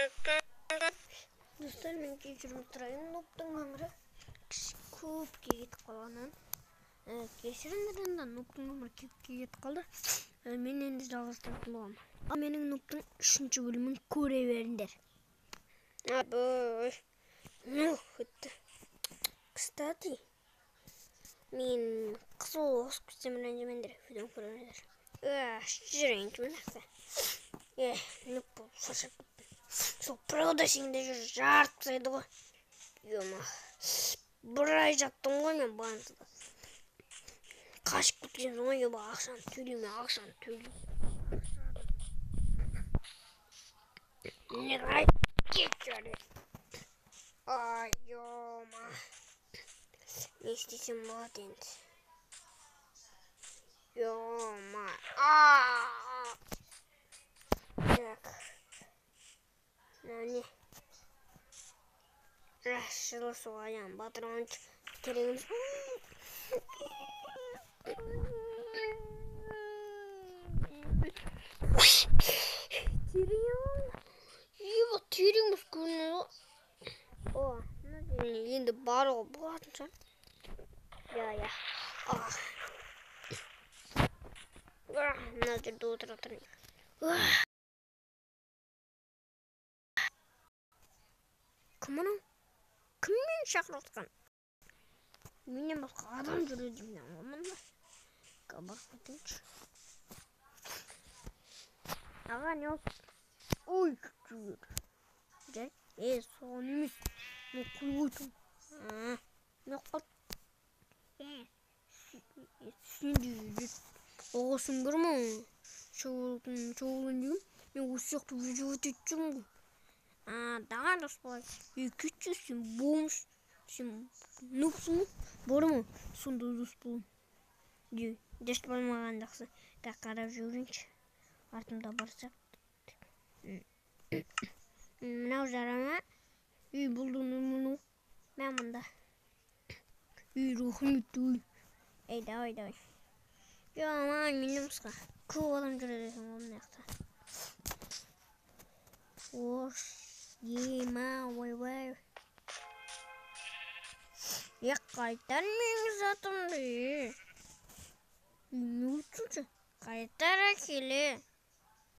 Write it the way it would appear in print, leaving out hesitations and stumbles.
Dostlar, men kechirib turayın. Nuptun ömrü көп кетіп қалғанын. Кешіріңдер, Нуптың өмірі көп кетіп қалды. Мен енді жалғастыратын боламын. Ал менің Нуптың 3-ші бөлімін көре беріңдер. Кстати, мен қызыл осып кетсем ренжімеңдер, видеоны көріңдер. Жүрейін ақса. Нуп болып шаршап кеттім. Сол правда сенде жүр жарып тастайды ғой. Бір ай жаттым ғой мен банкада. Қашып кеткен соң ақшаны төлеймін. Не кетші. Ай, не істесем болады енді. Так. Не. Жылы соғайын, батырған кереміз. Тереңіз көрінеді. Енді баруға болатын шығар. Мына жерде отыра тұрайын. Кім анау? Кім мені шақырып отқан? Менен басқа адам жүреді мен оламын ба? Барып кетейінші. Аға, не oldu? Ой, жүр. Соған емес. Мен қойып өйтім. Не қылып? Сен де жүр. Оғасын көрме. Шоғылын деймін. Мен осы сияқты видео өтетін ғой. Даған дос болай. Кетші, сен болмыш. Сен нұпсың ғой. Бар ма? Сонда дос болым. Дәшті болмаған жақсы. Так, қарап жүрейінші. Артымда барсақ. Мынау жарама. Бұлдың мұны. Мен мұнда. Рухметті. Давай. Маған менің мұсқа. Көп адам жүреді екен оның яқта. Ойбай. Қайтар менің затымды. Не өтсінші? Қайтар әкеле.